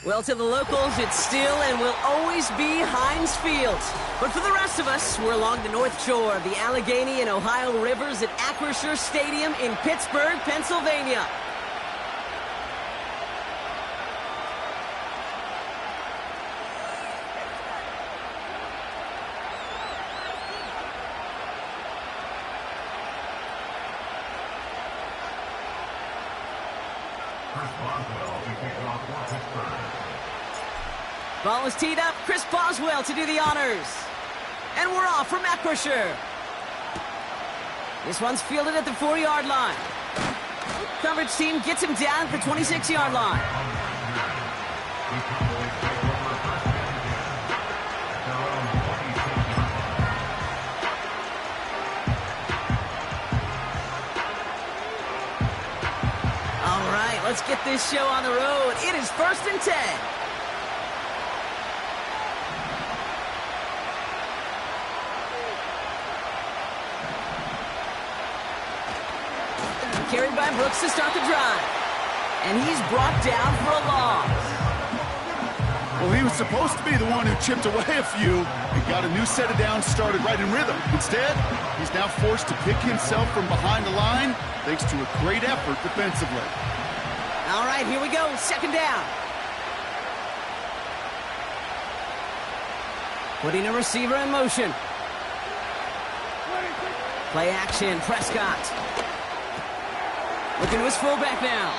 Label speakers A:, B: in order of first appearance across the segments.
A: Well, to the locals, it's still and will always be Heinz Field. But for the rest of us, we're along the north shore of the Allegheny and Ohio rivers at Acrisure Stadium in Pittsburgh, Pennsylvania. Ball is teed up. Chris Boswell to do the honors. And we're off from Acrisure. This one's fielded at the 4-yard line. Coverage team gets him down at the 26-yard line. All right, let's get this show on the road. It is 1st and 10. Carried by Brooks to start the drive. And he's brought down for a loss.
B: Well, he was supposed to be the one who chipped away a few and got a new set of downs started right in rhythm. Instead, he's now forced to pick himself from behind the line thanks to a great effort defensively.
A: All right, here we go. 2nd down. Putting a receiver in motion. Play action, Prescott. Looking to his fullback now.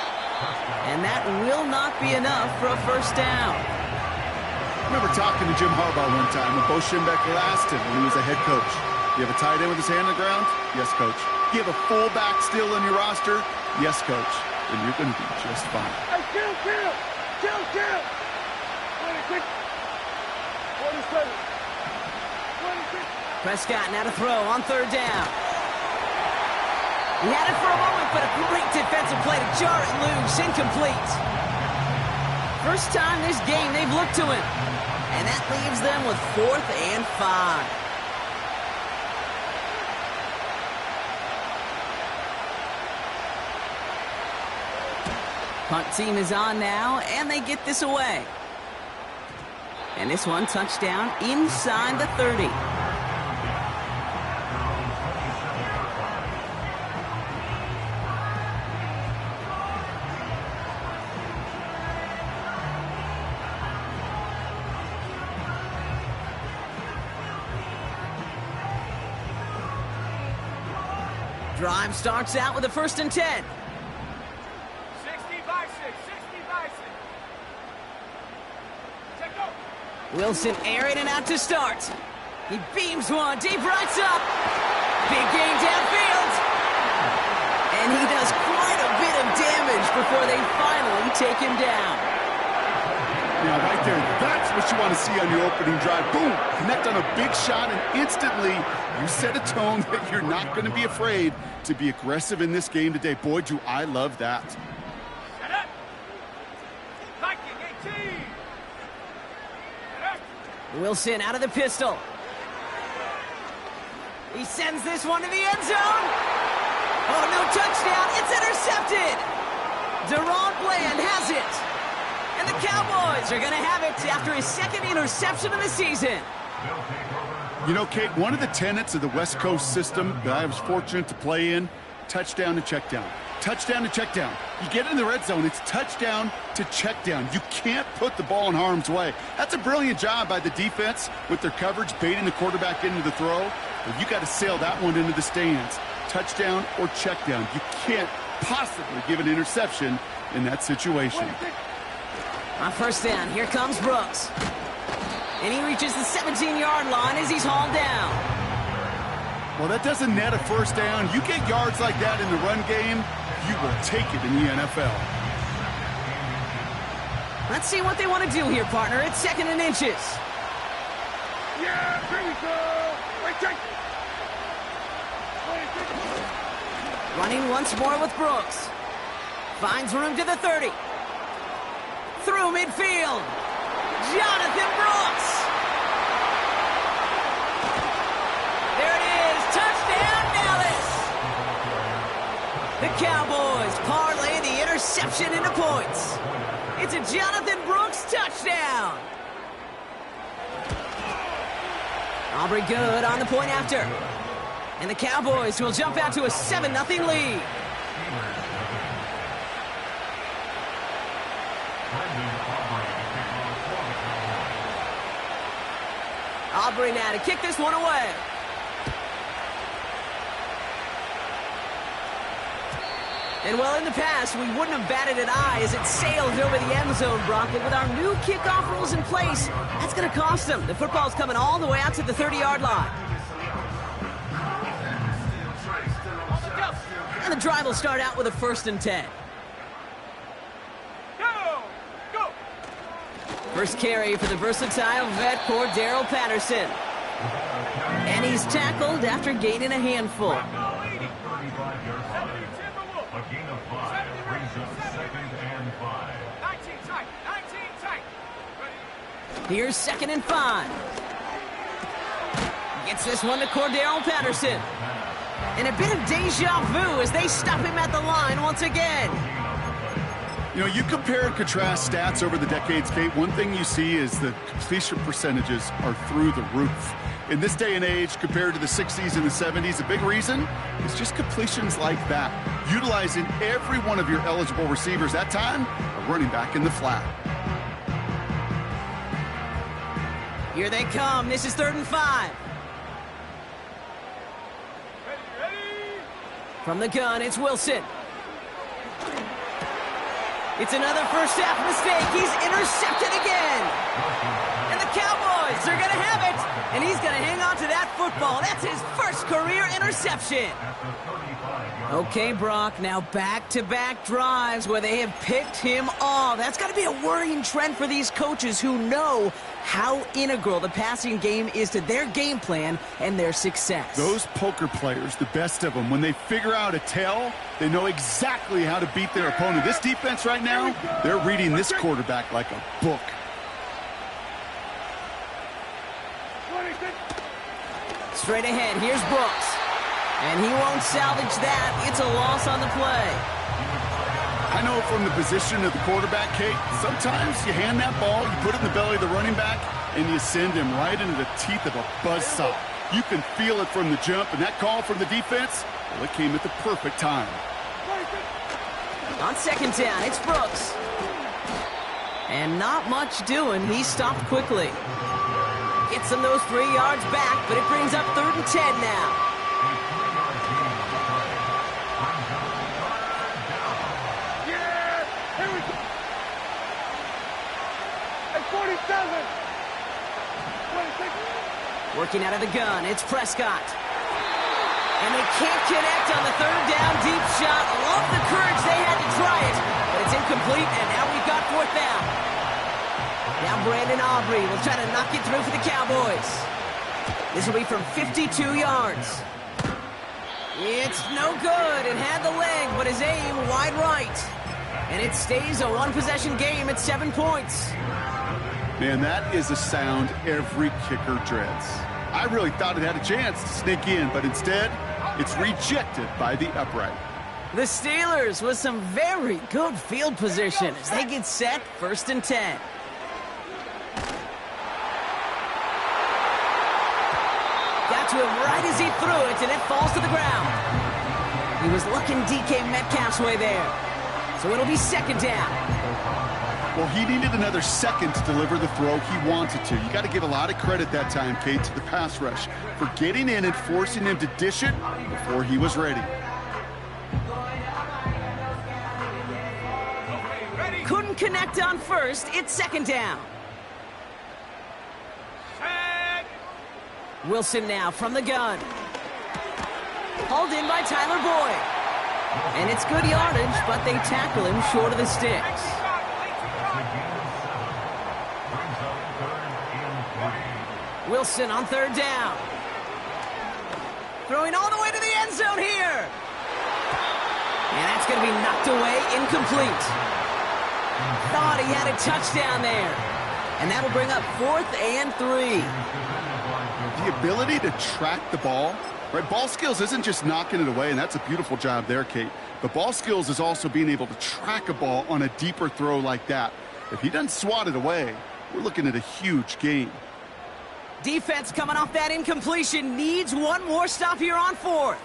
A: And that will not be enough for a 1st down.
B: I remember talking to Jim Harbaugh one time when Bo Schembechler asked him when he was a head coach, "You have a tight end with his hand on the ground?" "Yes, coach." "Do you have a fullback still on your roster?" "Yes, coach." "Then you're going to be just fine."
C: Hey, kill! 26. 27. 26.
A: Prescott now to throw on 3rd down. He had it for a moment, but a great defensive play to jar it loose. Incomplete. First time this game they've looked to him. And that leaves them with 4th and 5. Punt team is on now, and they get this away. And this one touchdown inside the 30. Drive starts out with a 1st and 10.
C: 60 by 6. 60 by 6. Check go.
A: Wilson airing it out to start. He beams one deep right up. Big gain downfield. And he does quite a bit of damage before they finally take him down.
B: Now, right there, that's what you want to see on your opening drive. Boom! Connect on a big shot, and instantly you set a tone that you're not going to be afraid to be aggressive in this game today. Boy, do I love that.
C: Set up. Viking 18. Set up.
A: Wilson out of the pistol. He sends this one to the end zone. Oh, no touchdown. It's intercepted. Deron Bland has it. And the Cowboys are going to have it after his 2nd interception of the season.
B: You know, Kate, one of the tenets of the West Coast system that I was fortunate to play in, touchdown to check down. Touchdown to check down. You get in the red zone, it's touchdown to check down. You can't put the ball in harm's way. That's a brilliant job by the defense with their coverage, baiting the quarterback into the throw. But you got to sail that one into the stands. Touchdown or check down. You can't possibly give an interception in that situation.
A: On 1st down, here comes Brooks. And he reaches the 17-yard line as he's hauled down.
B: Well, that doesn't net a 1st down. You get yards like that in the run game, you will take it in the NFL.
A: Let's see what they want to do here, partner. It's 2nd and inches.
C: Yeah, here we go. Wait, check. 26.
A: Running once more with Brooks. Finds room to the 30. Through midfield. Jonathan Brooks. There it is. Touchdown, Dallas. The Cowboys parlay the interception into points. It's a Jonathan Brooks touchdown. Aubrey good on the point after. And the Cowboys will jump out to a 7-0 lead. Aubrey now to kick this one away. And well, in the past, we wouldn't have batted an eye as it sailed over the end zone, Brock. But with our new kickoff rules in place, that's going to cost them. The football's coming all the way out to the 30-yard line. And the drive will start out with a 1st and 10.
C: Go!
A: First carry for the versatile vet Cordero Patterson. And he's tackled after gaining a handful.
C: A gain of 5 brings up 2nd and 5. 19 tight.
A: Here's 2nd and 5. Gets this one to Cordero Patterson. And a bit of deja vu as they stop him at the line once again.
B: You know, you compare and contrast stats over the decades, Kate. One thing you see is the completion percentages are through the roof. In this day and age, compared to the 60s and the 70s, a big reason is just completions like that. Utilizing every one of your eligible receivers. That time, a running back in the flat.
A: Here they come. This is 3rd and 5.
C: Ready!
A: From the gun, it's Wilson. It's another first half mistake. He's intercepted again. And the Cowboys are going to have it. And he's going to hang on to that football. That's his first career interception. Okay, Brock, now back-to-back drives where they have picked him off. That's got to be a worrying trend for these coaches who know how integral the passing game is to their game plan and their success.
B: Those poker players, the best of them, when they figure out a tell, they know exactly how to beat their opponent. This defense right now, they're reading this quarterback like a book.
A: Straight ahead, here's Brooks. And he won't salvage that. It's a loss on the play.
B: I know from the position of the quarterback, Kate, sometimes you hand that ball, you put it in the belly of the running back, and you send him right into the teeth of a buzzsaw. You can feel it from the jump, and that call from the defense, well, it came at the perfect time.
A: On 2nd down, it's Brooks. And not much doing. He stopped quickly. Gets him those 3 yards back, but it brings up 3rd and 10 now.
C: Yeah! Here we go! At 47! 26!
A: Working out of the gun, it's Prescott. And they can't connect on the 3rd down deep shot. Love the courage they had to try it, but it's incomplete, and now we've got 4th down. Now Brandon Aubrey will try to knock it through for the Cowboys. This will be from 52 yards. It's no good. It had the leg, but his aim wide right. And it stays a one-possession game at 7 points.
B: Man, that is a sound every kicker dreads. I really thought it had a chance to sneak in, but instead, it's rejected by the upright.
A: The Steelers with some very good field position as they get set 1st and 10. Got to him right as he threw it, and it falls to the ground. He was looking DK Metcalf's way there. So it'll be 2nd down.
B: Well, he needed another second to deliver the throw he wanted to. You got to give a lot of credit that time, Kate, to the pass rush for getting in and forcing him to dish it before he was ready.
A: Couldn't connect on 1st. It's 2nd down. Wilson now from the gun. Hauled in by Tyler Boyd. And it's good yardage, but they tackle him short of the sticks. Wilson on 3rd down. Throwing all the way to the end zone here. And that's going to be knocked away, incomplete. Thought he had a touchdown there. And that'll bring up 4th and 3.
B: The ability to track the ball, right? Ball skills isn't just knocking it away, and that's a beautiful job there, Kate. But ball skills is also being able to track a ball on a deeper throw like that. If he doesn't swat it away, we're looking at a huge gain.
A: Defense coming off that incompletion needs one more stop here on 4th.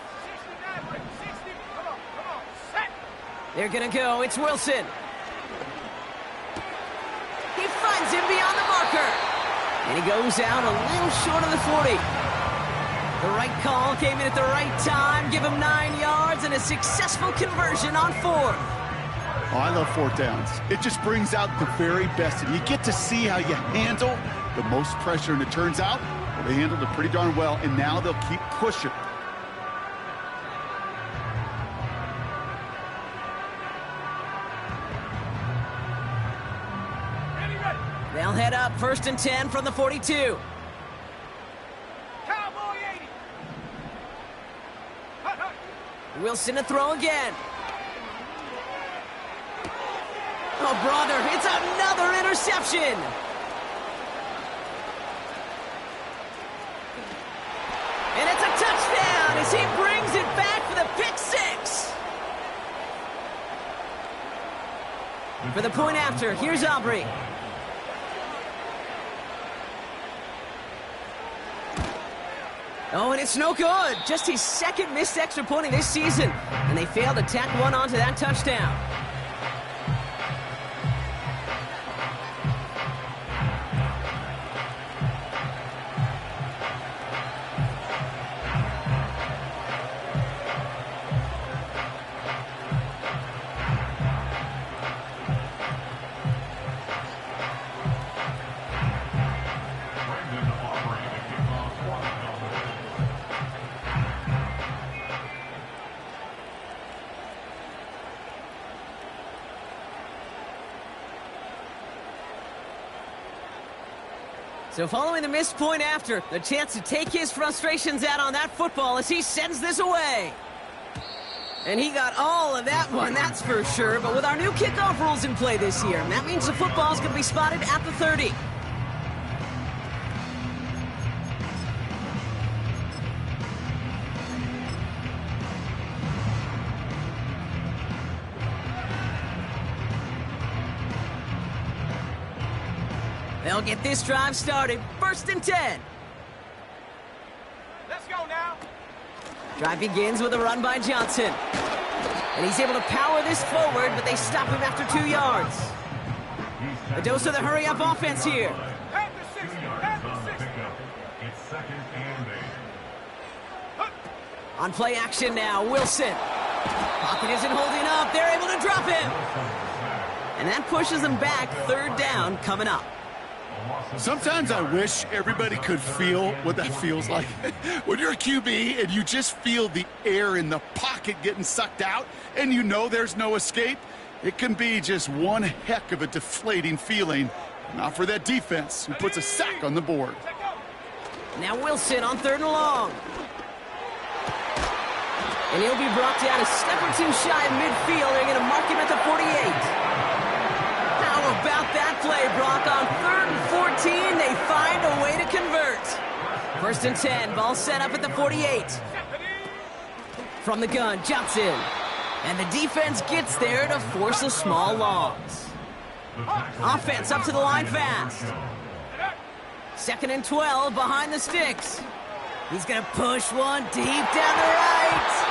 A: They're going to go. It's Wilson. He finds him beyond the marker. And he goes out a little short of the 40. The right call came in at the right time. Give him 9 yards and a successful conversion on 4th.
B: Oh, I love 4th downs. It just brings out the very best. And you get to see how you handle the most pressure. And it turns out, well, they handled it pretty darn well. And now they'll keep pushing.
A: They'll head up 1st and 10 from the 42.
D: Cowboy 80.
A: Wilson to throw again. Oh, brother, it's another interception. And it's a touchdown as he brings it back for the pick 6. For the point after, here's Aubrey. Oh, and it's no good. Just his 2nd missed extra point of this season. And they failed to tack one onto that touchdown. So following the missed point after, the chance to take his frustrations out on that football as he sends this away. And he got all of that one, that's for sure. But with our new kickoff rules in play this year, that means the football's going to be spotted at the 30. They'll get this drive started. 1st and 10.
D: Let's go now.
A: Drive begins with a run by Johnson. And he's able to power this forward, but they stop him after 2 yards. A dose of the hurry-up offense here.
D: At the 60. At the 60.
C: It's 2nd and 8.
A: On play action now, Wilson. Pocket isn't holding up. They're able to drop him. And that pushes them back. 3rd down coming up.
B: Sometimes I wish everybody could feel what that feels like. When you're a QB and you just feel the air in the pocket getting sucked out and you know there's no escape, it can be just one heck of a deflating feeling. Not for that defense who puts a sack on the board.
A: Now Wilson on 3rd and long. And he'll be brought down a step or 2 shy of midfield. They're going to mark him at the 48. How about that play, Brock? On 3rd and 14, they find a way to convert. 1st and 10, ball set up at the 48. From the gun, Johnson. And the defense gets there to force a small loss. Offense up to the line fast. 2nd and 12, behind the sticks. He's going to push one deep down the right.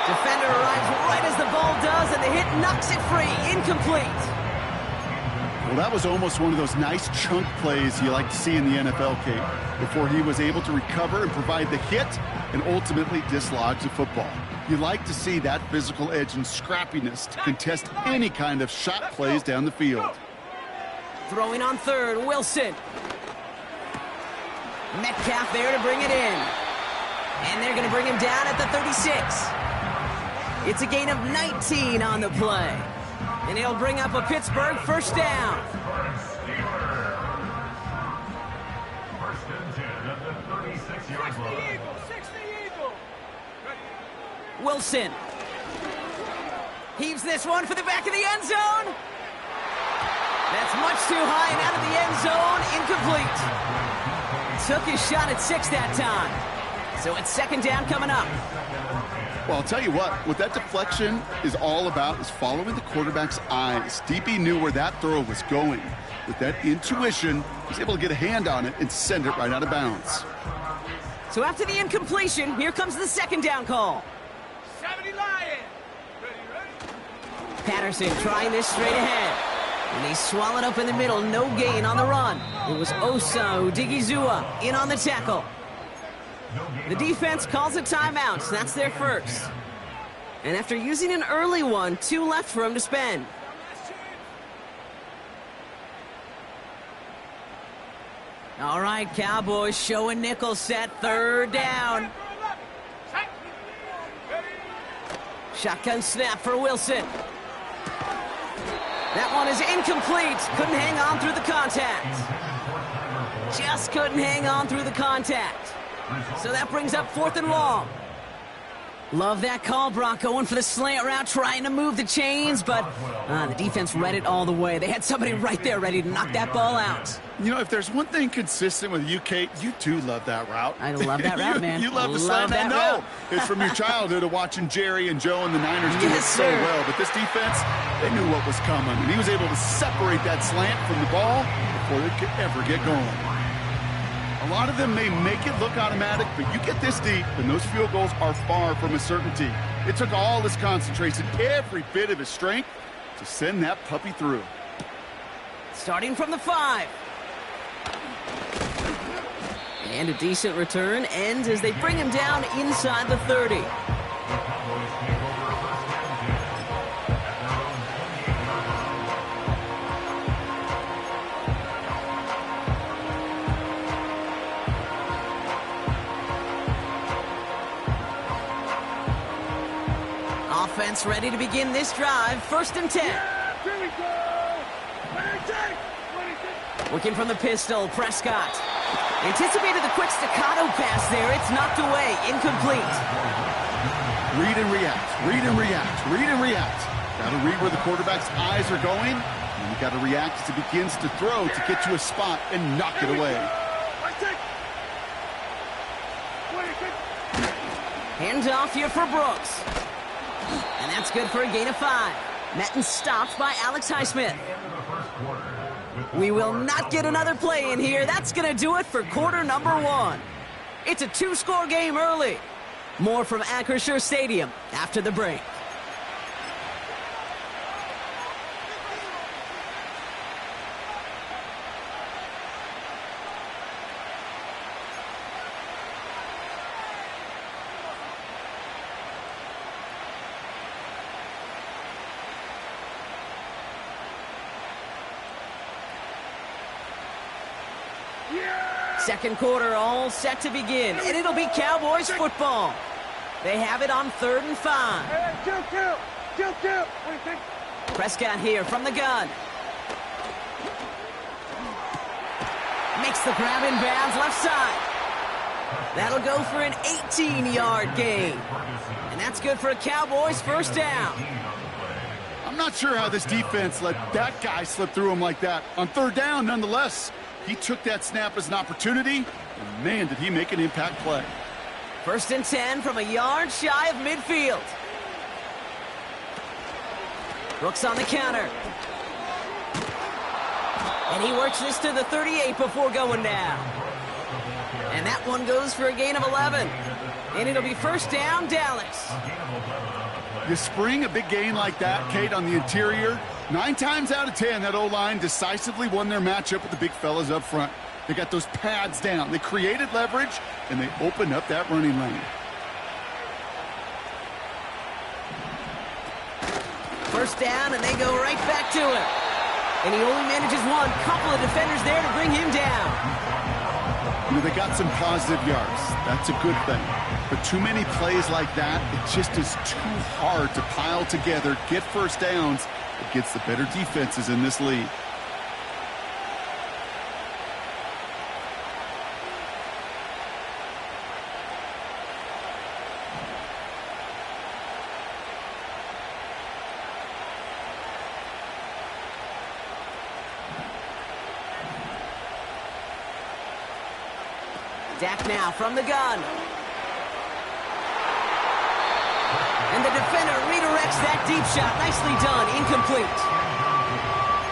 A: Defender arrives right as the ball does, and the hit knocks it free. Incomplete.
B: Well, that was almost one of those nice chunk plays you like to see in the NFL, Kate, before he was able to recover and provide the hit and ultimately dislodge the football. You like to see that physical edge and scrappiness to contest any kind of shot plays down the field.
A: Throwing on 3rd, Wilson. Metcalf there to bring it in. And they're going to bring him down at the 36. It's a gain of 19 on the play. And he'll bring up a Pittsburgh 1st down.
C: 1st and 10 at the 36-yard line.
D: 60 Eagle.
A: Wilson. Heaves this one for the back of the end zone. That's much too high and out of the end zone. Incomplete. Took his shot at 6 that time. So it's 2nd down coming up.
B: Well, I'll tell you what that deflection is all about is following the quarterback's eyes. DB knew where that throw was going. With that intuition, he's able to get a hand on it and send it right out of bounds.
A: So after the incompletion, here comes the second down call.
D: 70 Lion. Ready?
A: Patterson trying this straight ahead. And he's swallowed up in the middle, no gain on the run. It was Osa Odigizua in on the tackle. The defense calls a timeout, so that's their first. And after using an early one, 2 left for him to spend. All right, Cowboys showing nickel set, third down. Shotgun snap for Wilson. That one is incomplete. Couldn't hang on through the contact. Just couldn't hang on through the contact. So that brings up 4th and long. Love that call, Brock, going for the slant route, trying to move the chains, but the defense read it all the way. They had somebody right there ready to knock that ball out.
B: You know, if there's one thing consistent with you, Kate, you do love that route.
A: I love that route, man.
B: You love the slant. I know. It's from your childhood of watching Jerry and Joe and the Niners do it so well. But this defense, they knew what was coming. And he was able to separate that slant from the ball before it could ever get going. A lot of them may make it look automatic, but you get this deep, and those field goals are far from a certainty. It took all his concentration, every bit of his strength, to send that puppy through.
A: Starting from the 5. And a decent return ends as they bring him down inside the 30. Offense ready to begin this drive. 1st and 10.
D: Here we go.
A: Working from the pistol, Prescott. Anticipated the quick staccato pass there. It's knocked away. Incomplete.
B: Read and react. Read and react. Read and react. Got to read where the quarterback's eyes are going. And you got to react as it begins to throw to get to a spot and knock it away.
A: Hands off here for Brooks. And that's good for a gain of 5. Metten stopped by Alex Highsmith. We will not get another play in here. That's going to do it for quarter number 1. It's a 2-score game early. More from Acrisure Stadium after the break. Second quarter all set to begin, and it'll be Cowboys football. They have it on 3rd and 5.
D: Hey, Jill. What do you think?
A: Prescott here from the gun. Makes the grab in bounds left side. That'll go for an 18-yard gain. And that's good for a Cowboys 1st down.
B: I'm not sure how this defense let that guy slip through him like that. On 3rd down, nonetheless, he took that snap as an opportunity, and man, did he make an impact play.
A: 1st and 10 from a yard shy of midfield. Brooks on the counter. And he works this to the 38 before going down. And that one goes for a gain of 11. And it'll be 1st down, Dallas.
B: You spring a big gain like that, Kate, on the interior, 9 times out of 10, that O-line decisively won their matchup with the big fellas up front. They got those pads down. They created leverage, and they opened up that running lane.
A: 1st down, and they go right back to it. And he only manages one. Couple of defenders there to bring him down.
B: You know, they got some positive yards. That's a good thing. But too many plays like that, it just is too hard to pile together, get 1st downs against the better defenses in this league.
A: Dak now from the gun. And the defender redirects that deep shot. Nicely done. Incomplete.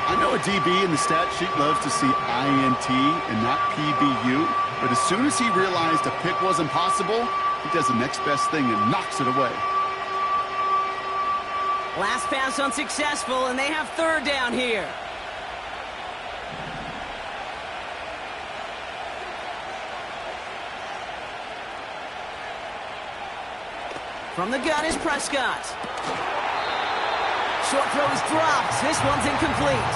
B: I know a DB in the stat sheet loves to see INT and not PBU, but as soon as he realized a pick wasn't possible, he does the next best thing and knocks it away.
A: Last pass unsuccessful, and they have third down here. From the gun is Prescott. Short throw is dropped. This one's incomplete.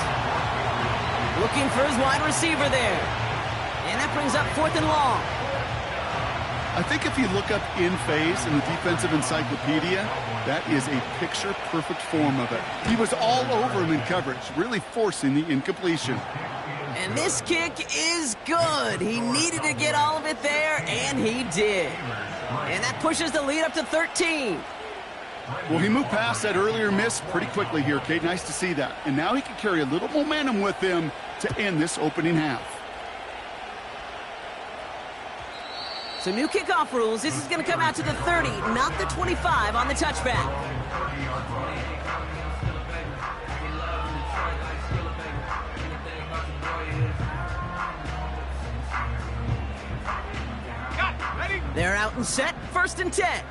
A: Looking for his wide receiver there. And that brings up 4th and long.
B: I think if you look up in phase in the defensive encyclopedia, that is a picture-perfect form of it. He was all over him in coverage, really forcing the incompletion.
A: And this kick is good. He needed to get all of it there, and he did. And that pushes the lead up to 13.
B: Well, he moved past that earlier miss pretty quickly here, Kate. Nice to see that. And now he can carry a little momentum with him to end this opening half.
A: So new kickoff rules. This is going to come out to the 30, not the 25 on the touchback. They're out and set. 1st and 10.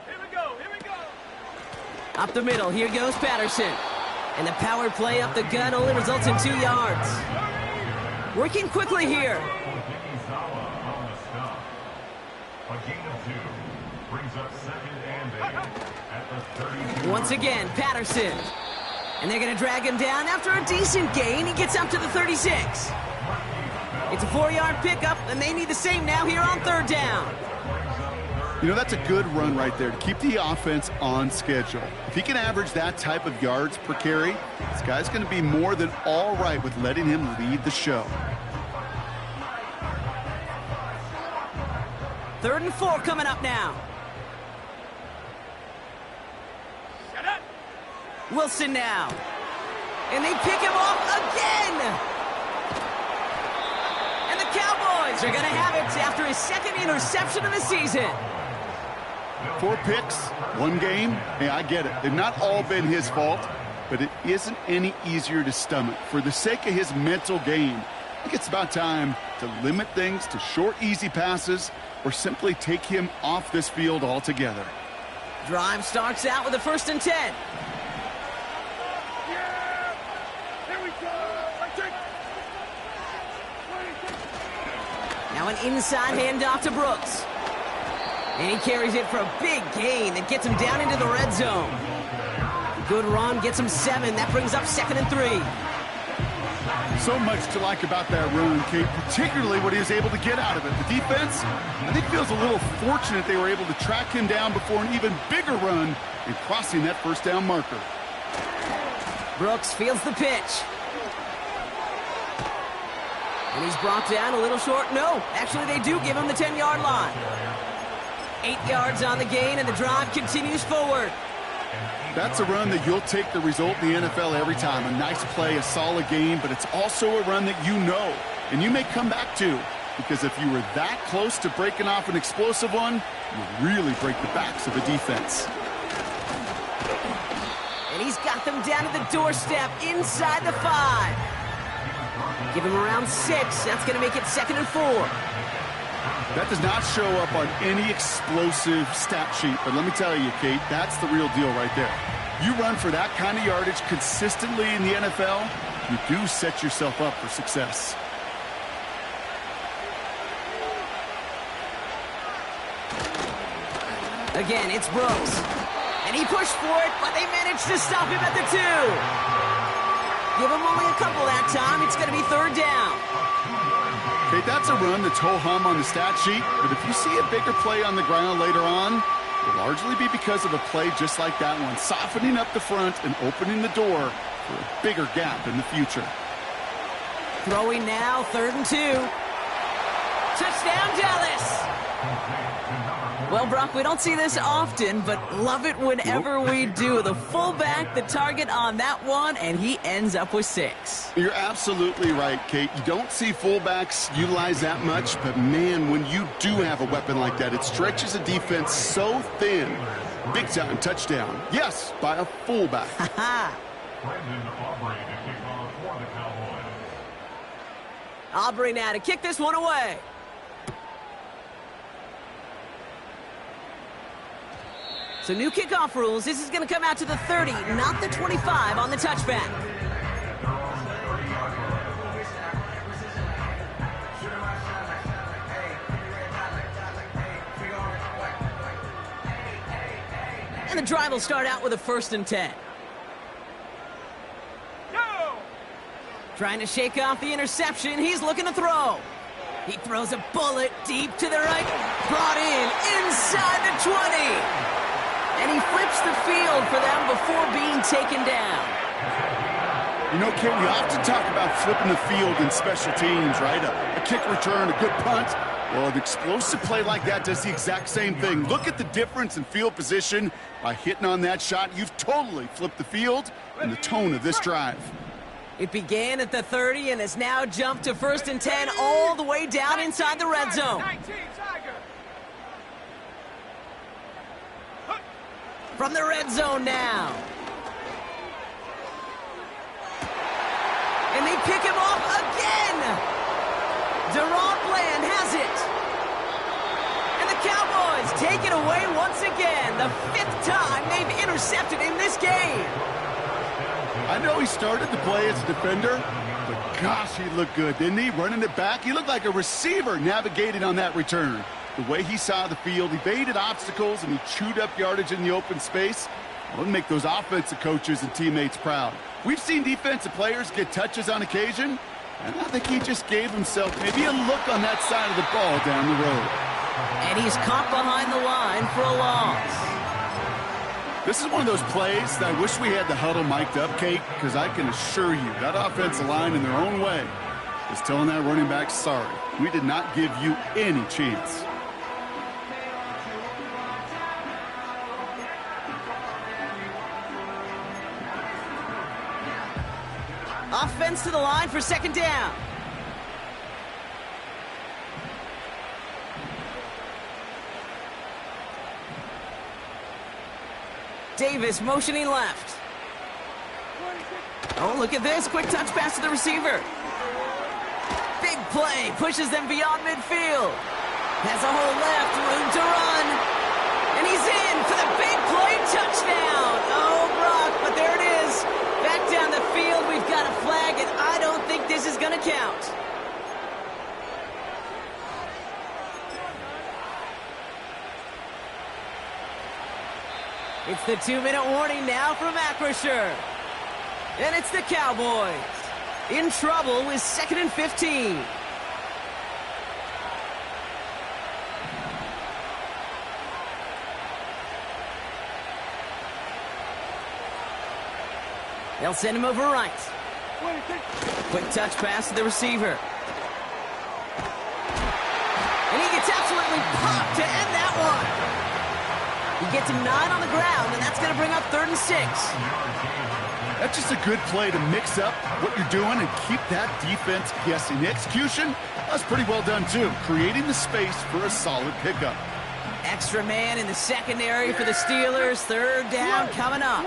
D: Here we go. Here we go.
A: Up the middle. Here goes Patterson. And the power play up the gut only results in 2 yards. Working quickly here. Once again, Patterson. And they're going to drag him down after a decent gain. He gets up to the 36. It's a 4-yard pickup, and they need the same now here on 3rd down.
B: You know, that's a good run right there to keep the offense on schedule. If he can average that type of yards per carry, this guy's going to be more than all right with letting him lead the show.
A: 3rd and 4 coming up now.
D: Shut up.
A: Wilson now. And they pick him off again. And the Cowboys are going to have it after his 2nd interception of the season.
B: 4 picks, 1 game. Hey, I get it. They've not all been his fault, but it isn't any easier to stomach. For the sake of his mental game, I think it's about time to limit things to short, easy passes or simply take him off this field altogether.
A: Drive starts out with a 1st and 10.
D: Yeah. Here we go.
A: Now an inside handoff to Brooks. And he carries it for a big gain that gets him down into the red zone. Good run, gets him 7. That brings up 2nd and 3.
B: So much to like about that run, Kate, particularly what he was able to get out of it. The defense, I think, feels a little fortunate they were able to track him down before an even bigger run and crossing that 1st down marker.
A: Brooks fields the pitch. And he's brought down a little short. No, actually they do give him the 10-yard line. 8 yards on the gain, and the drive continues forward.
B: That's a run that you'll take the result in the NFL every time. A nice play, a solid game, but it's also a run that you know and you may come back to, because if you were that close to breaking off an explosive one, you really break the backs of the defense.
A: And he's got them down to the doorstep inside the 5. Give him around 6. That's going to make it 2nd and 4.
B: That does not show up on any explosive stat sheet, but let me tell you, Kate, that's the real deal right there. You run for that kind of yardage consistently in the NFL, you do set yourself up for success.
A: Again, it's Brooks. And he pushed for it, but they managed to stop him at the 2. Give him only a couple that time. It's going to be 3rd down.
B: Okay, that's a run that's ho-hum on the stat sheet, but if you see a bigger play on the ground later on, it'll largely be because of a play just like that one, softening up the front and opening the door for a bigger gap in the future.
A: Throwing now, 3rd and 2. Touchdown, Dallas! Well, Brock, we don't see this often, but love it whenever we do. The fullback, the target on that one, and he ends up with 6.
B: You're absolutely right, Kate. You don't see fullbacks utilize that much, but man, when you do have a weapon like that, it stretches a defense so thin. Big time touchdown. Yes, by a fullback.
C: Brendan Aubrey to kick off for the Cowboys.
A: Aubrey now to kick this one away. So new kickoff rules. This is going to come out to the 30, not the 25 on the touchback. And the drive will start out with a 1st and 10.
D: Go!
A: Trying to shake off the interception. He's looking to throw. He throws a bullet deep to the right. Brought in inside the 20. And he flips the field for them before being taken down.
B: You know, Kate, we often talk about flipping the field in special teams, right? A kick return, a good punt. Well, an explosive play like that does the exact same thing. Look at the difference in field position. By hitting on that shot, you've totally flipped the field and the tone of this drive.
A: It began at the 30 and has now jumped to 1st and 10 all the way down inside the red zone.
D: 19, Tiger!
A: From the red zone now. And they pick him off again. Deron Bland has it. And the Cowboys take it away once again. The 5th time they've intercepted in this game.
B: I know he started to play as a defender, but gosh, he looked good, didn't he? Running it back, he looked like a receiver navigating on that return. The way he saw the field, he evaded obstacles, and he chewed up yardage in the open space. Well, it'll make those offensive coaches and teammates proud. We've seen defensive players get touches on occasion, and I think he just gave himself maybe a look on that side of the ball down the road.
A: And he's caught behind the line for a loss.
B: This is one of those plays that I wish we had the huddle mic'd up, Kate, because I can assure you that offensive line in their own way is telling that running back, sorry, we did not give you any chance.
A: Offense to the line for 2nd down. Davis motioning left. Oh, look at this. Quick touch pass to the receiver. Big play. Pushes them beyond midfield. Has a hole left. Room to run. And he's in for the big play touchdown. Oh, Brock, but there it is. Back down the field. We've got a flag, and I don't think this is going to count. It's the 2-minute warning now from Acrisure. And it's the Cowboys in trouble with 2nd and 15. They'll send him over right. Quick touch pass to the receiver. And he gets absolutely popped to end that one. He gets him 9 on the ground, and that's going to bring up 3rd and 6.
B: That's just a good play to mix up what you're doing and keep that defense guessing. The execution, that's pretty well done, too. Creating the space for a solid pickup.
A: Extra man in the secondary for the Steelers. 3rd down coming up.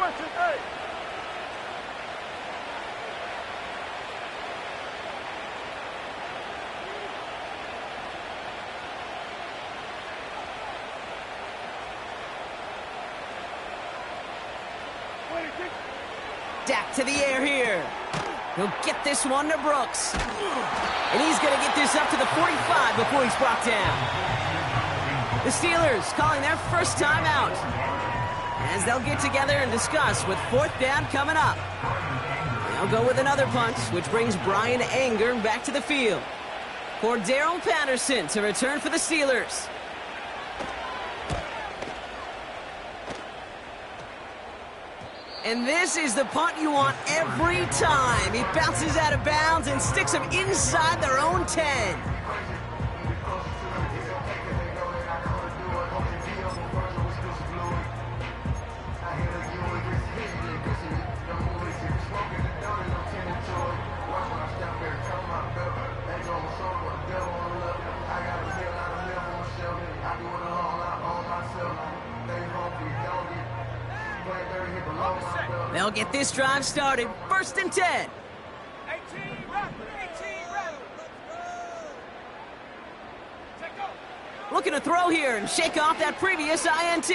A: Dak to the air here. He'll get this one to Brooks. And he's going to get this up to the 45 before he's brought down. The Steelers calling their first timeout as they'll get together and discuss with 4th down coming up. They'll go with another punt, which brings Brian Anger back to the field. Cordero Patterson to return for the Steelers. And this is the punt you want every time. He bounces out of bounds and sticks them inside their own 10. They'll they'll get this drive started. 1st and 10.
D: 18, run! 18, run! Take go!
A: Looking to throw here and shake off that previous INT.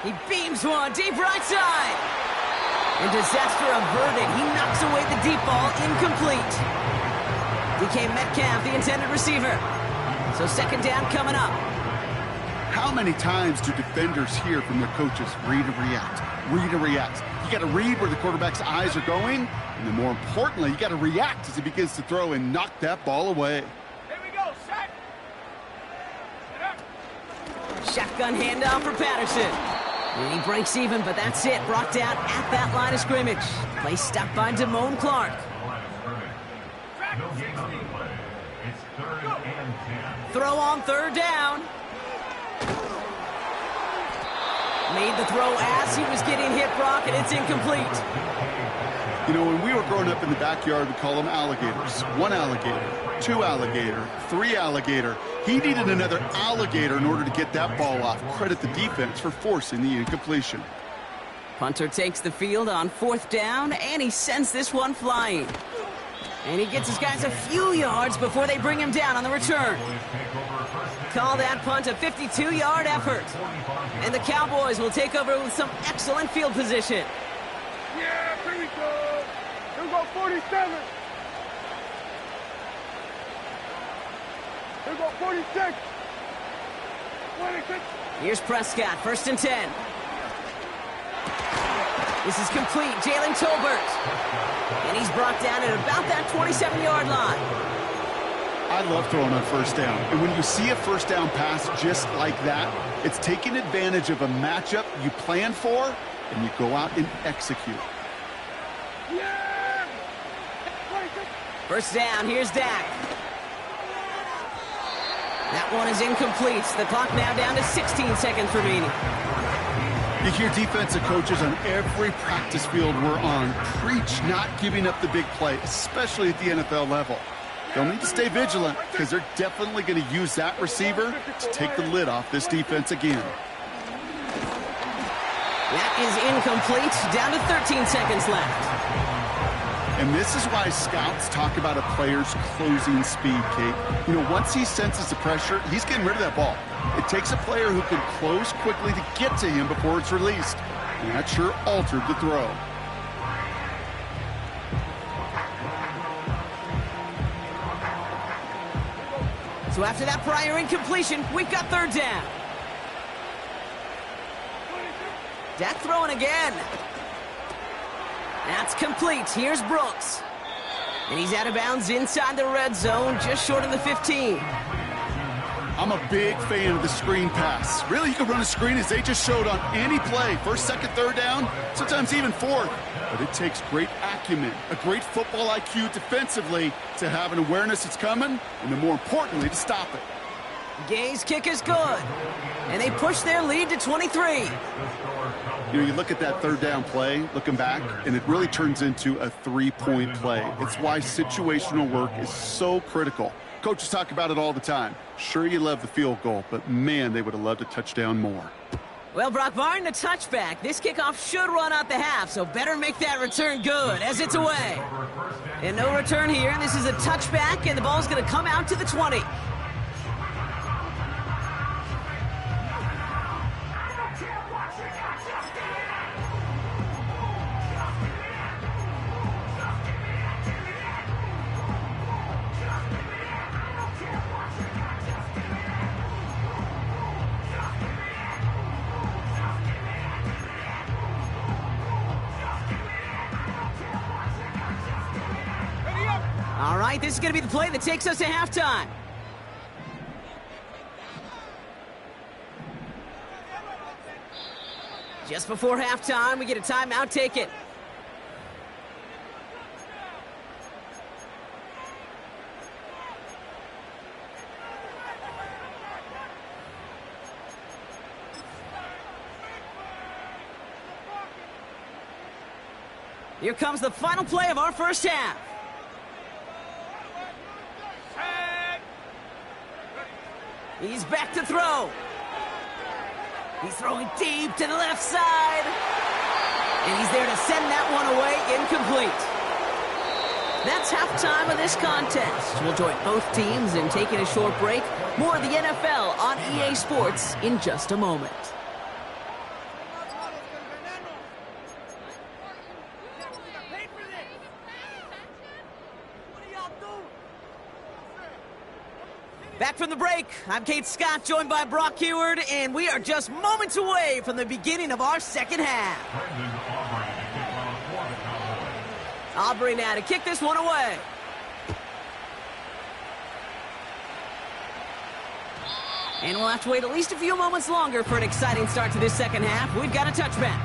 A: He beams one deep right side. And disaster averted. He knocks away the deep ball, incomplete. DK Metcalf, the intended receiver. So 2nd down coming up.
B: How many times do defenders hear from their coaches, read and react, read and react? You got to read where the quarterback's eyes are going, and then more importantly, you got to react as he begins to throw and knock that ball away.
D: Here we go, set! Set up!
A: Shotgun handoff for Patterson. And he breaks even, but that's it. Brought down at that line of scrimmage. Play stopped by Damone Clark.
C: No gain on the play. It's 3rd and 10.
A: Throw on 3rd down. Made the throw as he was getting hit, Brock, and it's incomplete.
B: You know, when we were growing up in the backyard, we call them alligators. 1 alligator, 2 alligator, 3 alligator. He needed another alligator in order to get that ball off. Credit the defense for forcing the incompletion.
A: Punter takes the field on 4th down, and he sends this one flying. And he gets his guys a few yards before they bring him down on the return. Call that punt a 52-yard effort. And the Cowboys will take over with some excellent field position.
D: Yeah, here we go! Here we go, 47! Here we go, 46! 26!
A: Here's Prescott, 1st and 10. This is complete, Jalen Tolbert. And he's brought down at about that 27-yard line.
B: I love throwing on 1st down. And when you see a 1st down pass just like that, it's taking advantage of a matchup you plan for, and you go out and execute.
D: Yeah! 26!
A: 1st down, here's Dak. That one is incomplete. The clock now down to 16 seconds remaining.
B: You hear defensive coaches on every practice field we're on preach not giving up the big play, especially at the NFL level. They'll need to stay vigilant because they're definitely going to use that receiver to take the lid off this defense again.
A: That is incomplete. Down to 13 seconds left.
B: And this is why scouts talk about a player's closing speed, Kate. You know, once he senses the pressure, he's getting rid of that ball. It takes a player who can close quickly to get to him before it's released. And that sure altered the throw.
A: So after that prior incompletion, we've got 3rd down. Dak throwing again. That's complete. Here's Brooks. And he's out of bounds inside the red zone, just short of the 15.
B: I'm a big fan of the screen pass. Really, you can run a screen as they just showed on any play. 1st, 2nd, 3rd down, sometimes even 4th. But it takes great acumen, a great football IQ defensively to have an awareness it's coming, and then more importantly, to stop it.
A: Gay's kick is good. And they push their lead to 23.
B: You know, you look at that 3rd down play, looking back, and it really turns into a 3-point play. It's why situational work is so critical. Coaches talk about it all the time. Sure, you love the field goal, but man, they would have loved a touchdown more.
A: Well, Brock, barring the touchback, this kickoff should run out the half, so better make that return good as it's away. And no return here. This is a touchback, and the ball's going to come out to the 20. All right, this is going to be the play that takes us to halftime. Just before halftime, we get a timeout taken. Here comes the final play of our first half. He's back to throw. He's throwing deep to the left side. And he's there to send that one away, incomplete. That's halftime of this contest. We'll join both teams in taking a short break. More of the NFL on EA Sports in just a moment. Back from the break, I'm Kate Scott, joined by Brock Heward, and we are just moments away from the beginning of our second half. Aubrey now to kick this one away. And we'll have to wait at least a few moments longer for an exciting start to this second half. We've got a touchback.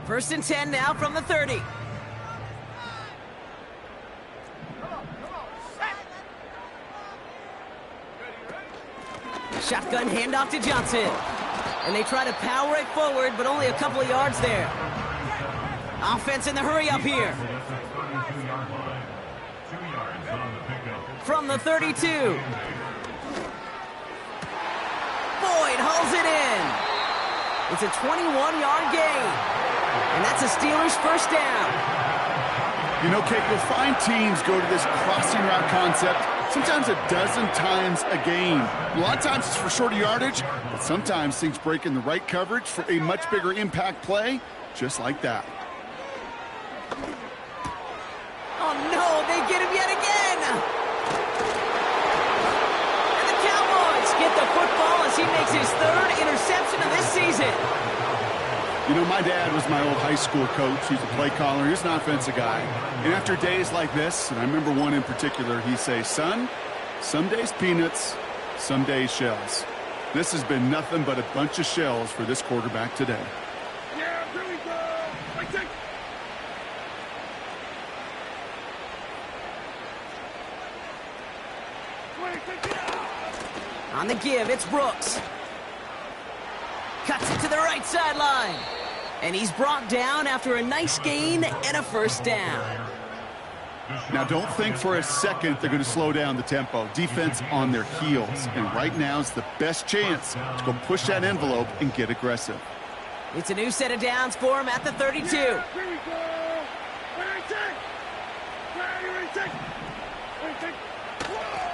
A: First and 10 now from the 30. Shotgun handoff to Johnson. And they try to power it forward, but only a couple of yards there. Offense in the hurry up here. From the 32. Boyd hauls it in. It's a 21-yard gain. And that's a Steelers first down.
B: You know, Kate, you'll find teams go to this crossing route concept sometimes a dozen times a game. A lot of times it's for shorter yardage, but sometimes things break in the right coverage for a much bigger impact play, just like that.
A: Oh, no, they get him yet again. And the Cowboys get the football as he makes his third interception of this season.
B: You know, my dad was my old high school coach. He's a play caller. He's an offensive guy. And after days like this, and I remember one in particular, he'd say, son, some days peanuts, some days shells. This has been nothing but a bunch of shells for this quarterback today.
D: Yeah, here we go. I think.
A: On the give, it's Brooks. Cuts it to the right sideline. And he's brought down after a nice gain and a first down.
B: Now, don't think for a second they're going to slow down the tempo. Defense on their heels. And right now is the best chance to go push that envelope and get aggressive.
A: It's a new set of downs for him at the 32.
D: Here we go.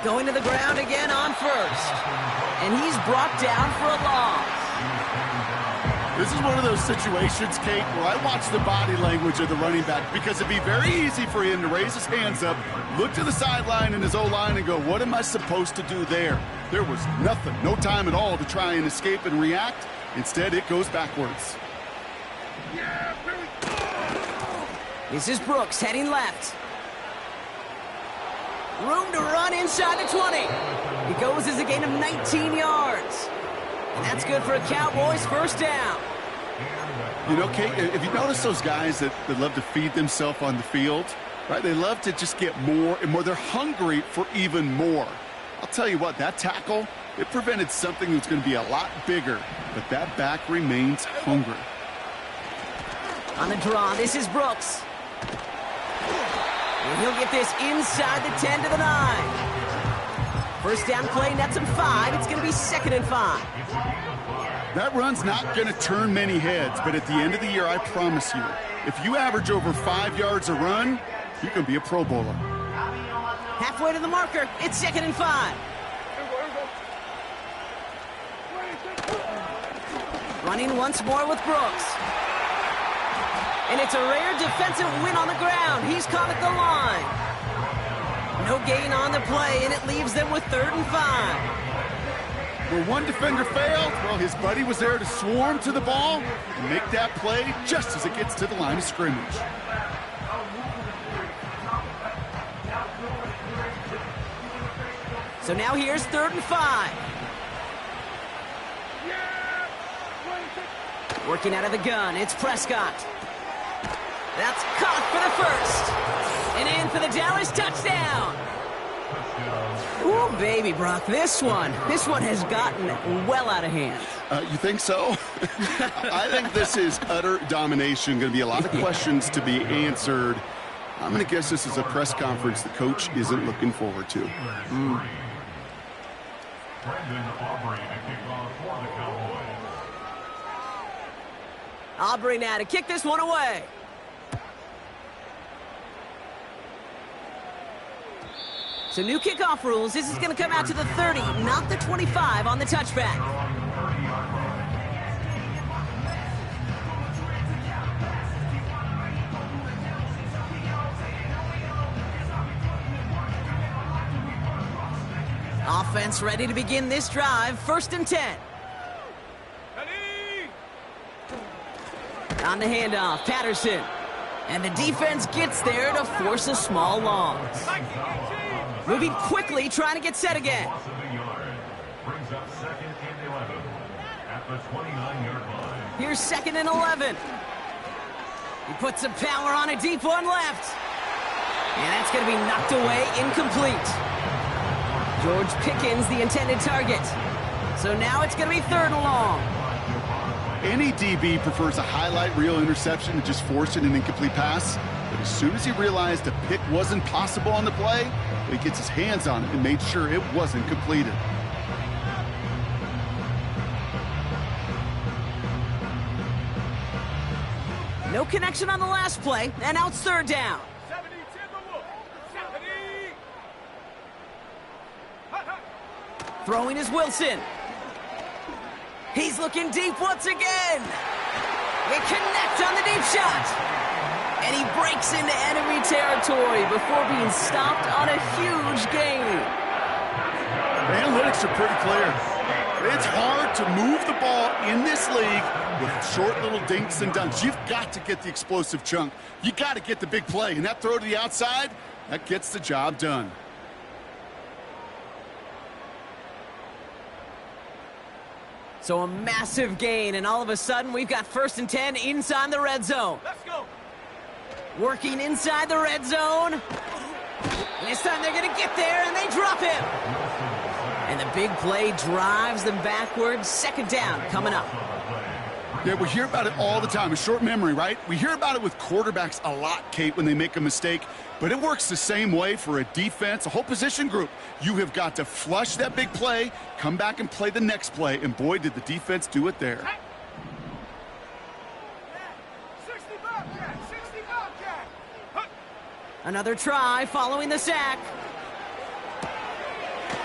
A: Going to the ground again on first. And he's brought down for a loss.
B: This is one of those situations, Kate, where I watch the body language of the running back because it'd be very easy for him to raise his hands up, look to the sideline in his O-line and go, what am I supposed to do there? There was nothing, no time at all to try and escape and react. Instead, it goes backwards.
D: Yeah, here we go.
A: This is Brooks heading left. Room to run inside the 20. It goes as a gain of 19 yards. And that's good for a Cowboys first down.
B: You know, Kate, if you notice those guys that love to feed themselves on the field, right? They love to just get more and more. They're hungry for even more. I'll tell you what, that tackle, it prevented something that's going to be a lot bigger, but that back remains hungry.
A: On the draw, this is Brooks. And he'll get this inside the 10 to the 9. First down play, nets him 5. It's going to be 2nd and 5.
B: That run's not going to turn many heads, but at the end of the year, I promise you, if you average over 5 yards a run, you can be a Pro Bowler.
A: Halfway to the marker, it's 2nd and 5. Running once more with Brooks. And it's a rare defensive win on the ground. He's caught at the line. No gain on the play, and it leaves them with 3rd and 5.
B: Where one defender failed, well, his buddy was there to swarm to the ball and make that play just as it gets to the line of scrimmage.
A: So now here's 3rd and 5. Working out of the gun, it's Prescott. That's caught for the first. And in for the Dallas touchdown. Ooh, baby, Brock, this one has gotten well out of hand.
B: You think so? I think this is utter domination. Going to be a lot of questions to be answered. I'm going to guess this is a press conference the coach isn't looking forward to.
C: Brendan Aubrey to kick off for the Cowboys.
A: Aubrey now to kick this one away. So new kickoff rules. This is going to come out to the 30, not the 25 on the touchback. Offense ready to begin this drive. 1st and 10. On the handoff, Patterson. And the defense gets there to force a small loss. Moving quickly, trying to get set again.
C: Brings up 2nd and 11 at the 29-yard line.
A: Here's 2nd and 11. He puts some power on a deep one left. And that's going to be knocked away, incomplete. George Pickens, the intended target. So now it's going to be 3rd and long.
B: Any DB prefers a highlight reel interception to just forcing an incomplete pass. But as soon as he realized a pick wasn't possible on the play, he gets his hands on it and made sure it wasn't completed.
A: No connection on the last play, and now it's 3rd down. Throwing is Wilson. He's looking deep once again. They connect on the deep shot. And he breaks into enemy territory before being stopped on a huge gain.
B: The analytics are pretty clear. It's hard to move the ball in this league with short little dinks and dunks. You've got to get the explosive chunk. You got to get the big play. And that throw to the outside, that gets the job done.
A: So a massive gain, and all of a sudden we've got 1st and 10 inside the red zone.
D: Let's go.
A: Working inside the red zone. And this time they're going to get there, and they drop him. And the big play drives them backwards. 2nd down coming up.
B: Yeah, we hear about it all the time. A short memory, right? We hear about it with quarterbacks a lot, Kate, when they make a mistake. But it works the same way for a defense, a whole position group. You have got to flush that big play, come back and play the next play. And boy, did the defense do it there.
D: 60 Bobcat, 60 Bobcat. Huh.
A: Another try following the sack.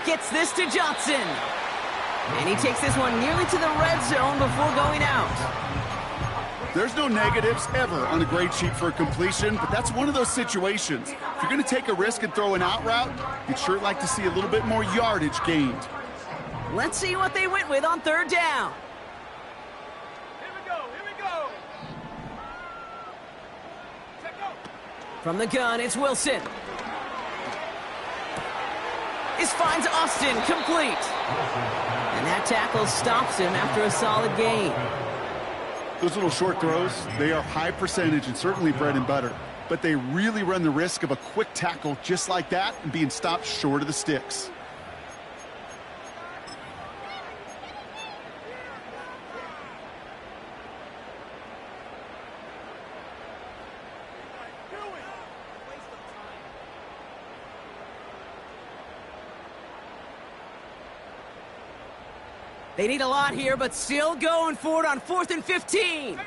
A: Gets this to Johnson. And he takes this one nearly to the red zone before going out.
B: There's no negatives ever on a grade sheet for a completion, but that's one of those situations. If you're going to take a risk and throw an out route, you'd sure like to see a little bit more yardage gained.
A: Let's see what they went with on 3rd down.
D: Here we go, here we go. Check out.
A: From the gun, it's Wilson. This finds Austin complete. And that tackle stops him after a solid gain.
B: Those little short throws, they are high percentage and certainly bread and butter. But they really run the risk of a quick tackle just like that and being stopped short of the sticks.
A: They need a lot here, but still going for it on 4th and 15.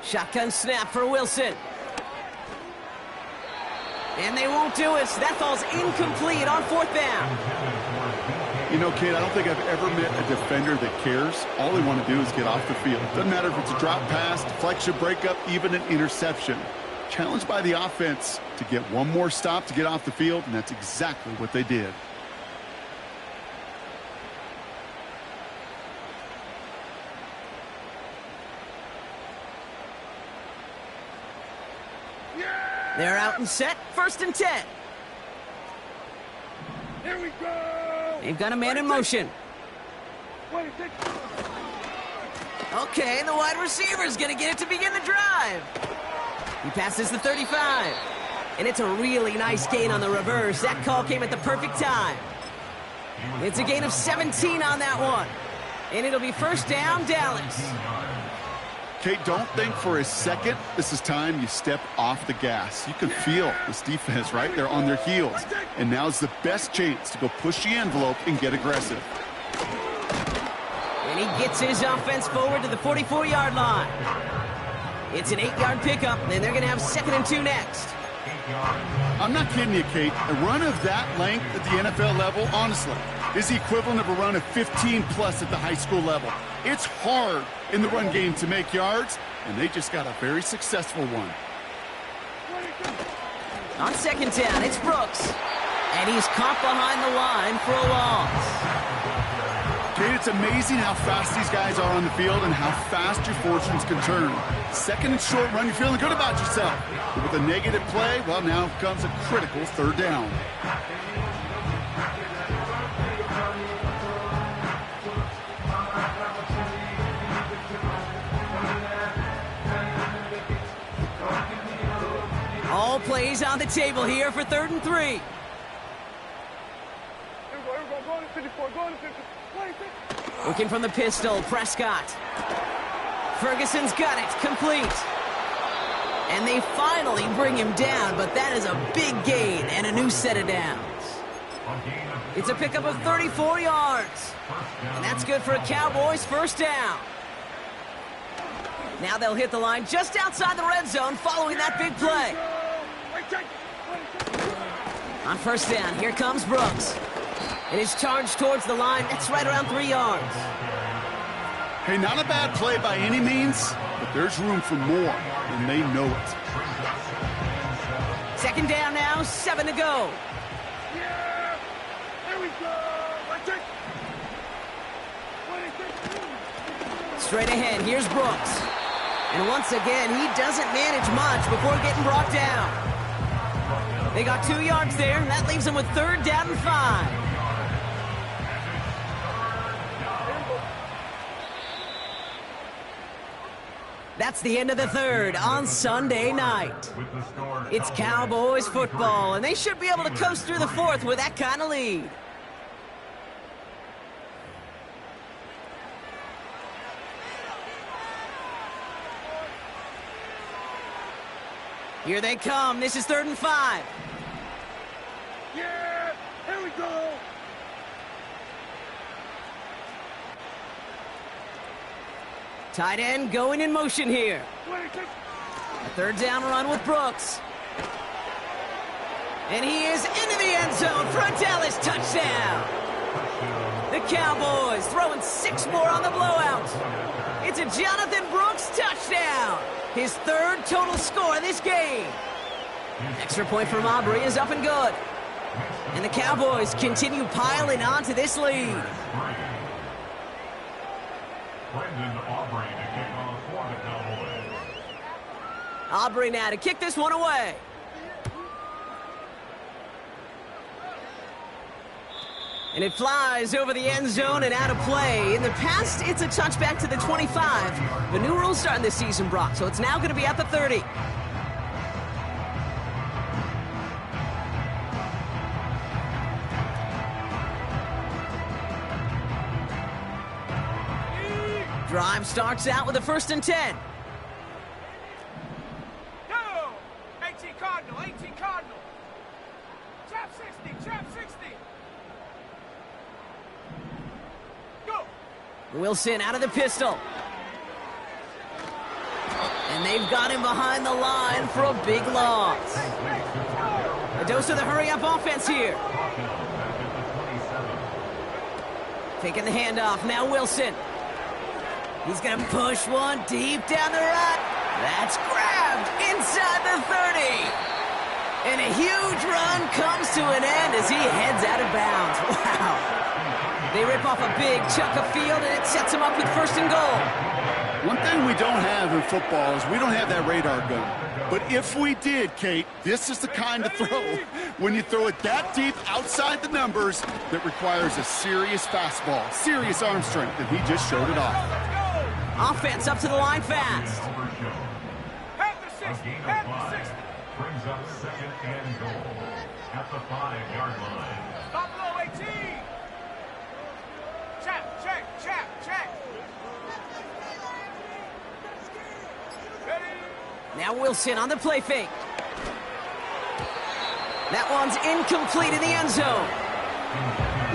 A: Shotgun snap for Wilson. And they won't do it. That falls incomplete on 4th down.
B: You know, kid, I don't think I've ever met a defender that cares. All they want to do is get off the field. Doesn't matter if it's a drop pass, deflection, breakup, even an interception. Challenged by the offense to get one more stop to get off the field, and that's exactly what they did.
A: They're out and set. 1st and 10.
D: Here we go.
A: They've got a man in motion. Okay, the wide receiver's going to get it to begin the drive. He passes the 35. And it's a really nice gain on the reverse. That call came at the perfect time. It's a gain of 17 on that one. And it'll be first down, Dallas.
B: Kate, don't think for a second this is time you step off the gas. You can feel this defense, right? They're on their heels. And now's the best chance to go push the envelope and get aggressive.
A: And he gets his offense forward to the 44-yard line. It's an 8-yard pickup, and they're going to have 2nd and 2 next.
B: I'm not kidding you, Kate. A run of that length at the NFL level, honestly, is the equivalent of a run of 15-plus at the high school level. It's hard in the run game to make yards, and they just got a very successful one.
A: On 2nd down, it's Brooks. And he's caught behind the line for a loss.
B: Kate, it's amazing how fast these guys are on the field and how fast your fortunes can turn. 2nd and short run, you're feeling good about yourself. But with a negative play, well, now comes a critical 3rd down.
A: All plays on the table here for 3rd and 3.
D: Here we go. Go to 54. Go to 54.
A: Looking from the pistol, Prescott. Ferguson's got it, complete. And they finally bring him down, but that is a big gain and a new set of downs. It's a pickup of 34 yards. And that's good for a Cowboys 1st down. Now they'll hit the line just outside the red zone following that big play. On 1st down, here comes Brooks. And his charge towards the line, that's right around 3 yards.
B: Hey, not a bad play by any means, but there's room for more, and they know it.
A: 2nd down now, 7 to go.
D: Yeah! There we go!
A: Straight ahead, here's Brooks. And once again, he doesn't manage much before getting brought down. They got 2 yards there, and that leaves them with 3rd down and 5. That's the end of the 3rd on Sunday night. It's Cowboys football, and they should be able to coast through the 4th with that kind of lead. Here they come. This is 3rd and 5.
D: Yeah! Here we go!
A: Tight end going in motion here. A 3rd down run with Brooks. And he is into the end zone for a Dallas touchdown. The Cowboys throwing 6 more on the blowout. It's a Jonathan Brooks touchdown. His 3rd total score this game. Extra point from Aubrey is up and good. And the Cowboys continue piling on to this lead. Aubrey now to kick this one away. And it flies over the end zone and out of play. In the past, it's a touchback to the 25. The new rules starting this season, Brock, so it's now going to be at the 30. Drive starts out with a 1st and 10.
D: Go! 18 Cardinal, 18 Cardinal. Trap 60, trap 60. Go!
A: Wilson out of the pistol. And they've got him behind the line for a big loss. A dose of the hurry-up offense here. Taking the handoff, now Wilson. He's going to push one deep down the right. That's grabbed inside the 30. And a huge run comes to an end as he heads out of bounds. Wow. They rip off a big chunk of field, and it sets him up with 1st and goal.
B: One thing we don't have in football is we don't have that radar gun. But if we did, Kate, this is the kind of throw, when you throw it that deep outside the numbers, that requires a serious fastball, serious arm strength, and he just showed it off.
A: Offense up to the line fast.
D: At the 60, at the 60.
C: Brings up 2nd and goal at the 5-yard line.
D: Stop below 18.
A: Now Wilson on the play fake. That one's incomplete in the end zone.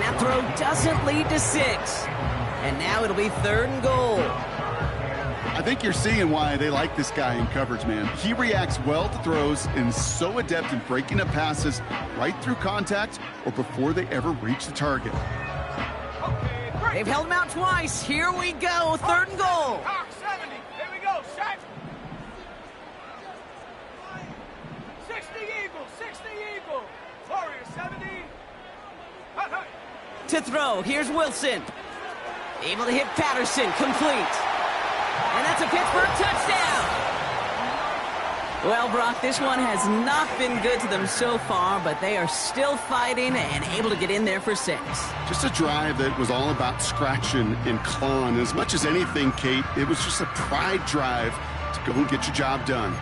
A: That throw doesn't lead to 6. And now it'll be 3rd and goal.
B: I think you're seeing why they like this guy in coverage, man. He reacts well to throws and is so adept in breaking up passes right through contact or before they ever reach the target.
A: They've held him out twice. Here we go, 3rd and goal.
D: Cock 70. Here we go. Set. 60 Eagle. 60 Eagle. Warrior 70. Hut, hut.
A: To throw, here's Wilson. Able to hit Patterson, complete. And that's a Pittsburgh touchdown. Well, Brock, this one has not been good to them so far, but they are still fighting and able to get in there for 6.
B: Just a drive that was all about scratching and clawing. As much as anything, Kate, it was just a pride drive to go and get your job done.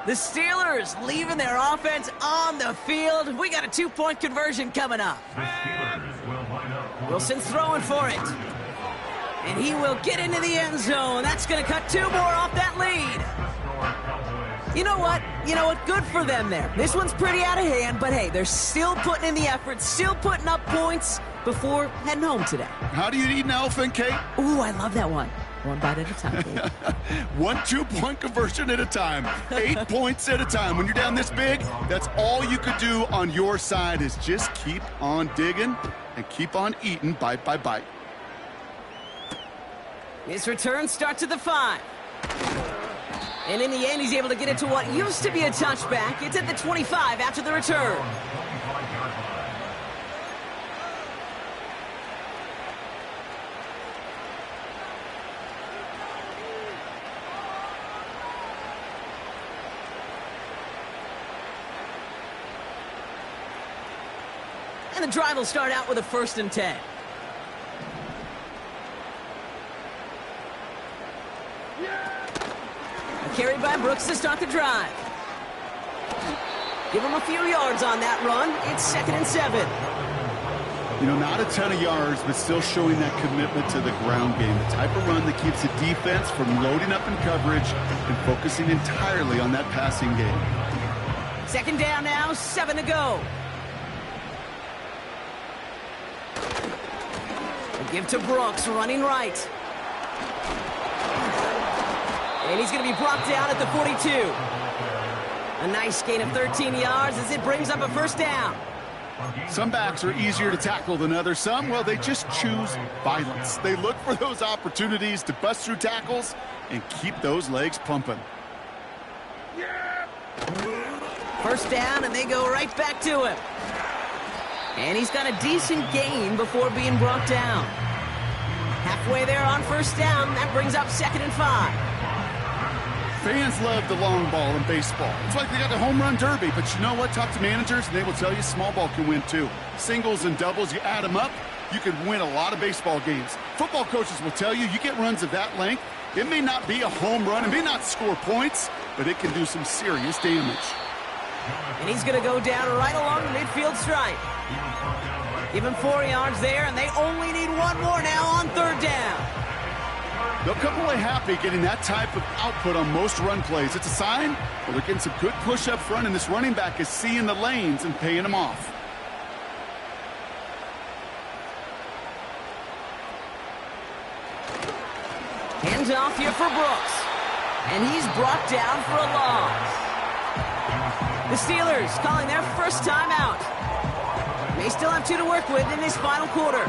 A: The Steelers leaving their offense on the field. We got a 2-point conversion coming up.
C: The Steelers will line up for
A: Wilson's throwing for it. And he will get into the end zone. That's going to cut 2 more off that lead.
C: Cowboys.
A: You know what? Good for them there. This one's pretty out of hand, but hey, they're still putting in the effort, still putting up points before heading home today.
B: How do you eat an elephant, Kate?
A: Ooh, I love that one. One bite at a time, baby.
B: 1 2-point conversion at a time. 8 points at a time. When you're down this big, that's all you could do on your side is just keep on digging and keep on eating bite by bite.
A: His return starts at the 5. And in the end, he's able to get it to what used to be a touchback. It's at the 25 after the return. And the drive will start out with a 1st and 10. A carry by Brooks to start the drive. Give him a few yards on that run. It's 2nd and 7.
B: Not a ton of yards, but still showing that commitment to the ground game. The type of run that keeps the defense from loading up in coverage and focusing entirely on that passing game.
A: 2nd down now, 7 to go. Give to Brooks, running right. And he's going to be brought down at the 42. A nice gain of 13 yards as it brings up a 1st down.
B: Some backs are easier to tackle than others. Some, well, they just choose violence. They look for those opportunities to bust through tackles and keep those legs pumping.
A: 1st down, and they go right back to him. And he's got a decent gain before being brought down. Halfway there on 1st down, that brings up 2nd and 5.
B: Fans love the long ball in baseball. It's like they got the home run derby, but you know what? Talk to managers, and they will tell you small ball can win too. Singles and doubles, you add them up, you can win a lot of baseball games. Football coaches will tell you, you get runs of that length, it may not be a home run, it may not score points, but it can do some serious damage.
A: And he's going to go down right along the midfield stripe. Give him 4 yards there, and they only need 1 more now on 3rd down.
B: They'll come away happy getting that type of output on most run plays. It's a sign that they're getting some good push up front, and this running back is seeing the lanes and paying them off.
A: Hands off here for Brooks. And he's brought down for a loss. The Steelers calling their 1st time out. They still have 2 to work with in this final quarter.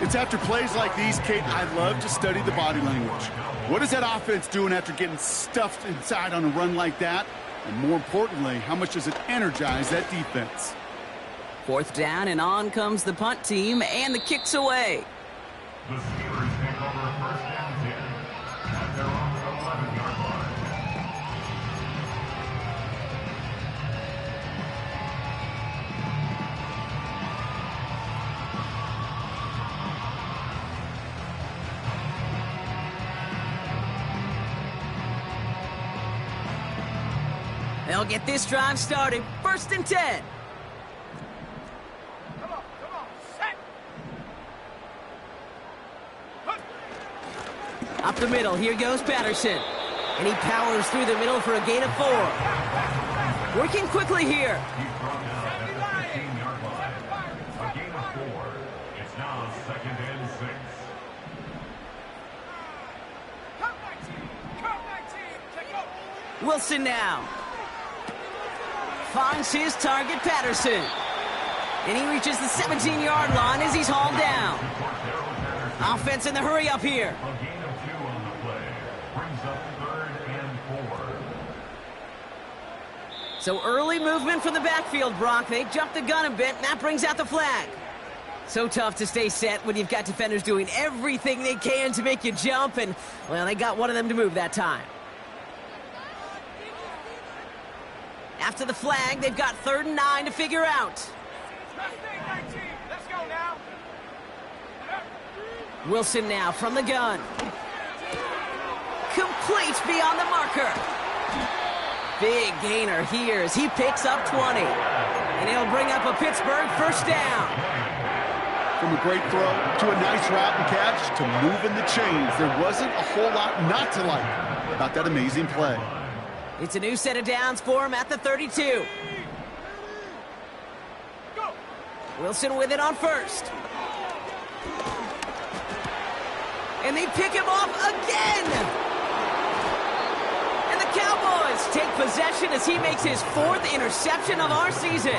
B: It's after plays like these, Kate, I love to study the body language. What is that offense doing after getting stuffed inside on a run like that? And more importantly, how much does it energize that defense?
A: 4th down, and on comes the punt team, and the kick's away.
C: The Steelers take over 1st and 10 at their own 11-yard line.
A: They'll get this drive started. 1st and 10.
D: Come on, set.
A: Up the middle, here goes Patterson. And he powers through the middle for a gain of 4. Working quickly here.
C: He's brought down at the 15-yard line. A gain of 4. It's now 2nd and 6.
D: Come 19, take over.
A: Wilson now. Finds his target, Patterson. And he reaches the 17-yard line as he's hauled down. Offense in the hurry up here.
C: A gain of 2 on the play. Brings up 3rd and 4.
A: So early movement from the backfield, Brock. They jumped the gun a bit, and that brings out the flag. So tough to stay set when you've got defenders doing everything they can to make you jump, and, well, they got one of them to move that time. After the flag, they've got 3rd and 9 to figure out.
D: Let's go now.
A: Wilson now from the gun. Complete beyond the marker. Big gainer here as he picks up 20. And he'll bring up a Pittsburgh 1st down.
B: From a great throw to a nice route and catch to moving the chains, there wasn't a whole lot not to like about that amazing play.
A: It's a new set of downs for him at the 32.
D: Go.
A: Wilson with it on 1st. And they pick him off again. And the Cowboys take possession as he makes his 4th interception of our season.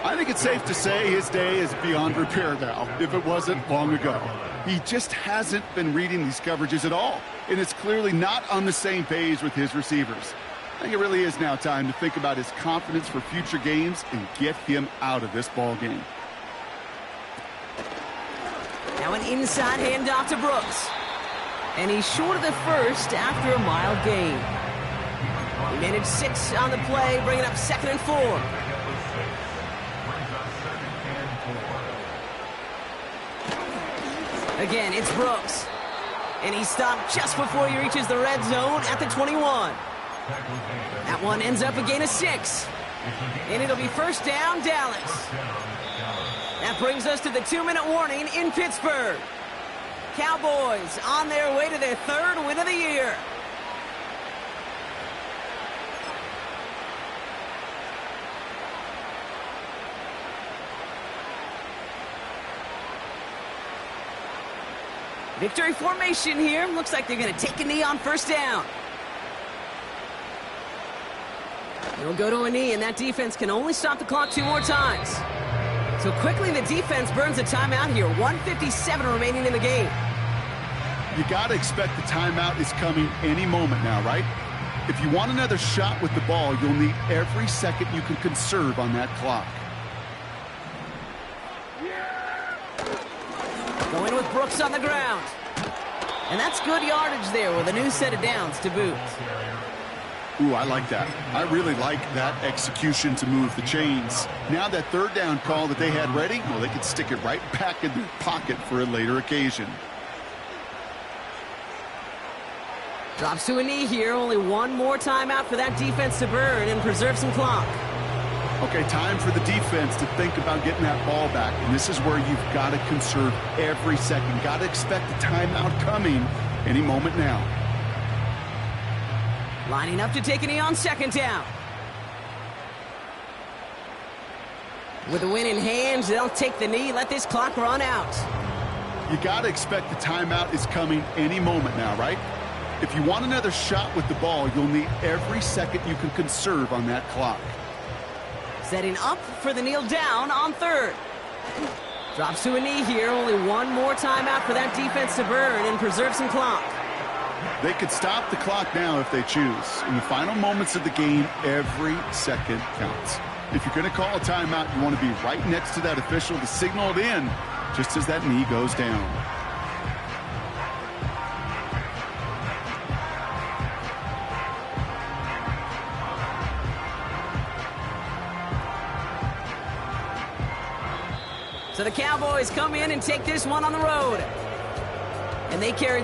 B: I think it's safe to say his day is beyond repair now, if it wasn't long ago. He just hasn't been reading these coverages at all, and it's clearly not on the same page with his receivers. I think it really is now time to think about his confidence for future games and get him out of this ball game.
A: Now an inside handoff to Brooks. And he's short of the 1st after a mild gain. He managed 6 on the play, bringing up 2nd and 4. Again, it's Brooks. And he stopped just before he reaches the red zone at the 21. That one ends up a gain of 6. And it'll be 1st down, Dallas. That brings us to the 2-minute warning in Pittsburgh. Cowboys on their way to their 3rd win of the year. Victory formation here. Looks like they're going to take a knee on 1st down. They'll go to a knee, and that defense can only stop the clock 2 more times. So quickly, the defense burns a timeout here. 1:57 remaining in the game.
B: You got to expect the timeout is coming any moment now, right? If you want another shot with the ball, you'll need every second you can conserve on that clock.
A: Going with Brooks on the ground. And that's good yardage there with a new set of downs to boot.
B: Ooh, I like that. I really like that execution to move the chains. Now that 3rd down call that they had ready, well, they could stick it right back in their pocket for a later occasion.
A: Drops to a knee here. Only one more timeout for that defense to burn and preserve some clock.
B: Okay, time for the defense to think about getting that ball back. And this is where you've got to conserve every second. Got to expect the timeout coming any moment now.
A: Lining up to take a knee on 2nd down. With the win in hand, they'll take the knee, let this clock run out.
B: You got to expect the timeout is coming any moment now, right? If you want another shot with the ball, you'll need every second you can conserve on that clock.
A: Setting up for the kneel down on 3rd. Drops to a knee here. Only one more timeout for that defense to burn and preserve some clock.
B: They could stop the clock now if they choose. In the final moments of the game, every second counts. If you're going to call a timeout, you want to be right next to that official to signal it in just as that knee goes down.
A: So the Cowboys come in and take this one on the road. And they carry